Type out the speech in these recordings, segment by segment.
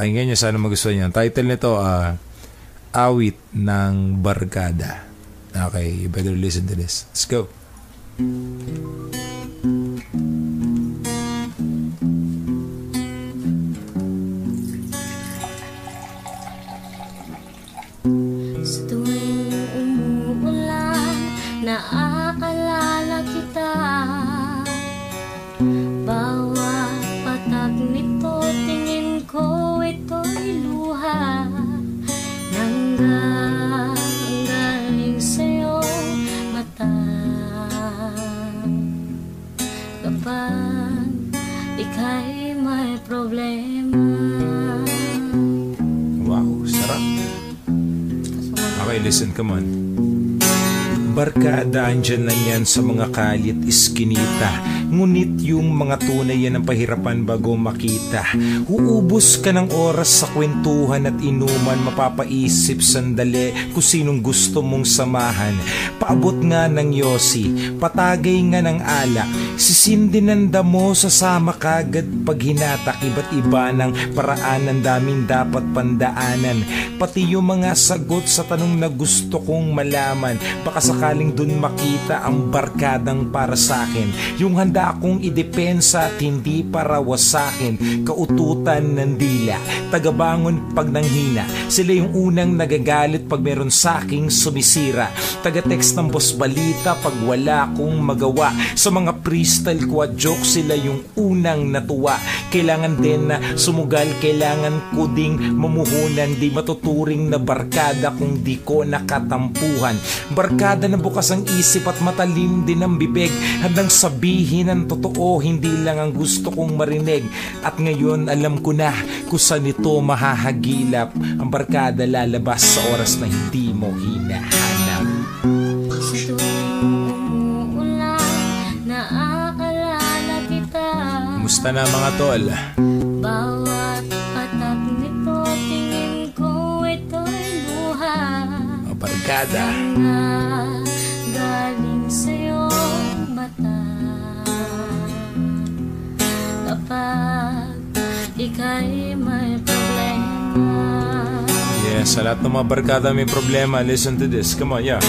Pakinggan nyo, sana magustuhan nyo. Ang title nito, Awit ng Barkada. Okay, you better listen to this. Let's go. Sa tuwing umuulan, naaalala kita. Bawat patag nito, tingin ko ito'y luha. Nanggaling sa'yo mata. Kapag ika'y may problema. Wow, sarap. Okay, listen, come on. Barkada, andyan lang yan sa mga kalit iskinita. Ngunit yung mga tunay yan ang pahirapan bago makita. Uubos ka ng oras sa kwentuhan at inuman. Mapapaisip sandali kung sinong gusto mong samahan. Paabot nga ng yosi, patagay nga ng alak. Sisindi ng damo, sasama kagad pag hinatak. Iba't iba ng paraan, ang daming dapat pandaanan. Pati yung mga sagot sa tanong na gusto kong malaman. Baka sakaling dun makita ang barkadang para sa'kin. Yung handa akong idepensa at hindi para wasakin. Kaututan ng dila, tagabangon pag nanghina. Sila yung unang nagagalit pag meron sa'king sumisira. Taga-text ng boss balita pag wala akong magawa. Sa mga freestyle ko at joke, sila yung unang natuwa. Kailangan din na sumugal, kailangan ko ding mamuhunan. Di matuturing na barkada kung di ko nakatampuhan. Barkada na bukas ang isip at matalim din ang bibig. Handang sabihin ang totoo, hindi lang ang gusto kong marinig. At ngayon alam ko na kung saan ito mahahagilap. Ang barkada lalabas sa oras na hindi mo hinahanap. Sa tuwing umuulan, naaalala kita. Kumusta na mga tol? Bawat patag nito, tingin ko ito'y luha. Mga barkada. Galing sa'yo mata. Kapag ika'y may problema. Yes, sa lahat ng mga barkada may problema. Listen to this, come on, yeah.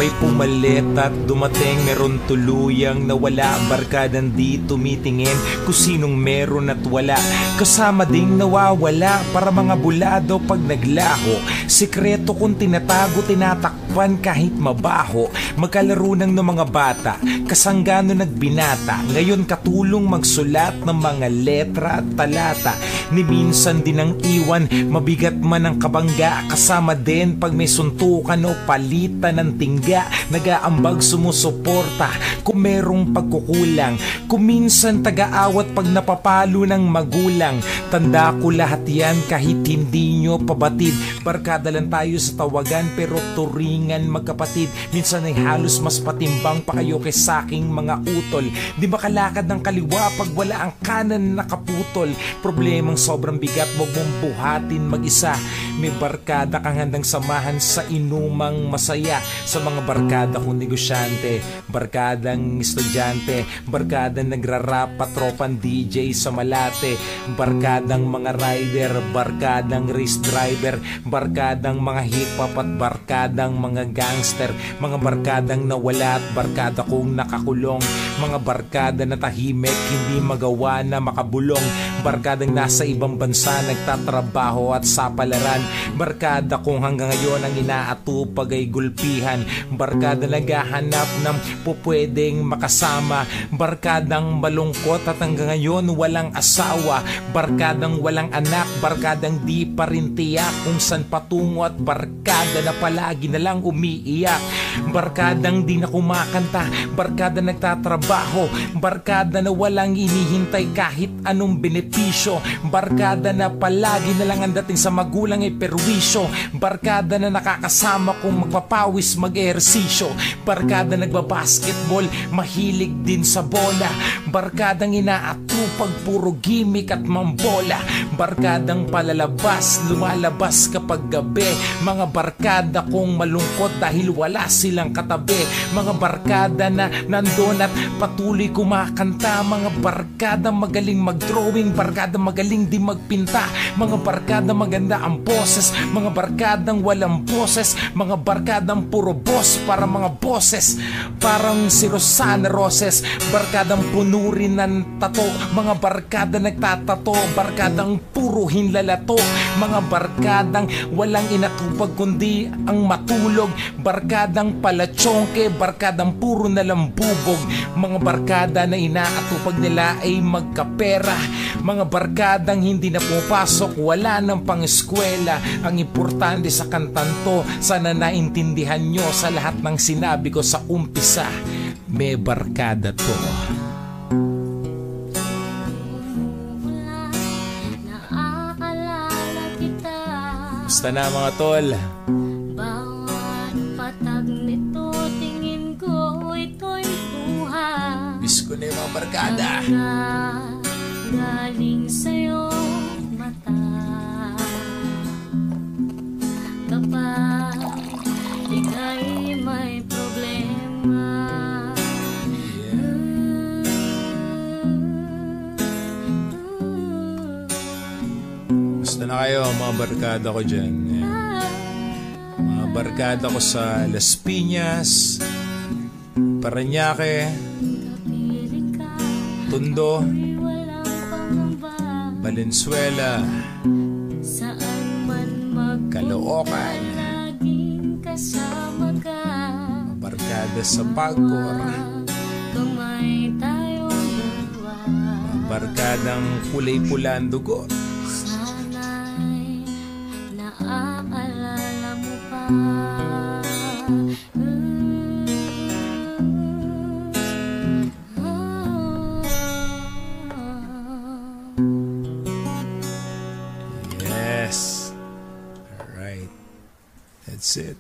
May pumalit at dumating, meron tuluyang nawala. Barkadang di tumitingin kung sinong meron at wala. Kasama ding nawawala para mga bulado pag naglaho. Sikreto kung tinatago, tinatakpan kahit mabaho. Magkalaro ng mga bata, kasanggano nagbinata. Ngayon katulong magsulat ng mga letra at talata. Ni minsan din ang iwan, mabigat man ang kabangga. Kasama din pag may suntukan o palitan ng tingga. Nagaambag sumusuporta kung merong pagkukulang. Kung minsan taga-awat pag napapalo ng magulang. Tanda ko lahat yan kahit hindi nyo pabatid. Barkada lang tayo sa tawagan pero turingan magkapatid. Minsan ay halos mas patimbang pa kayo kay saking mga utol. Di makalakad ng kaliwa pag wala ang kanan nakaputol. Problemang sobrang bigat, wag mong buhatin mag-isa. May barkada kang handang samahan sa inumang masaya. Sa mga barkada kong negosyante, barkadang estudyante, barkadang nagrarap, patropan DJ sa Malate, barkadang mga rider, barkadang race driver, barkadang mga hip-hop at barkadang mga gangster, mga barkadang nawala at barkada kong nakakulong, mga barkada na tahimik, hindi magawa na makabulong, barkadang nasa ibang bansa, nagtatrabaho at sa palaran, barkada kong hanggang ngayon ang inaatupag ay gulpihan, barkada naghahanap ng pupwedeng makasama, barkadang malungkot at hanggang ngayon walang asawa, barkadang walang anak, barkadang di pa rin tiyak kung saan patungo at barkada na palagi na lang umiiyak, barkadang di na kumakanta, barkada nagtatrabaho, barkada na walang inihintay kahit anong benepisyo, barkada na palagi na lang ang dating sa magulang ay perwisyo, barkada na nakakasama kung magpapawis mag-ehersisyo, barkada nagbabasketball, mahilig din sa bola, barkadang inaatupag puro gimmick at mambola, barkadang palalabas, lumalabas kapag gabi, mga barkada kong malungkot dahil wala silang katabi, mga barkada na nandun at patuloy kumakanta. Mga barkada magaling mag-drawing, barkada magaling di magpinta, mga barkada maganda ang boses, mga barkadang walang boses, mga barkadang puro boss para mga boses, parang si Rosana Roses, barkadang puno rin ng tato, mga barkada nagtatato, barkadang puro hinlalato, mga barkadang walang inatupag kundi ang matulog, barkadang palatsongke, barkadang puro nalambubog, mga barkada na inaatupag nila ay magkapera, mga barkadang hindi na pumapasok, wala nang pang-eskwela. Ang importante sa kantang to, sana naintindihan nyo sa lahat ng sinabi ko sa umpisa, may barkada to. Naaalala kita. Basta na mga tol. Bawat patag nito, tingin ko ito'y buhay. Bis ko na yung mga barkada. Galing sa'yo mata. Kapag ika'y may problema, Basta na kayo mga barkada ko dyan. Mga barkada ko sa Las Piñas, Parañaque, kapiling ka, Tondo, ay walang pangamba. Valenzuela, Saan man magpunta, Caloocan, laging kasama ka. barkada sa Pagcor, Kamay tayong dalawa. barkadang kulay pula ang dugo. Sana'y naaalala mo pa. Yes. All right. That's it.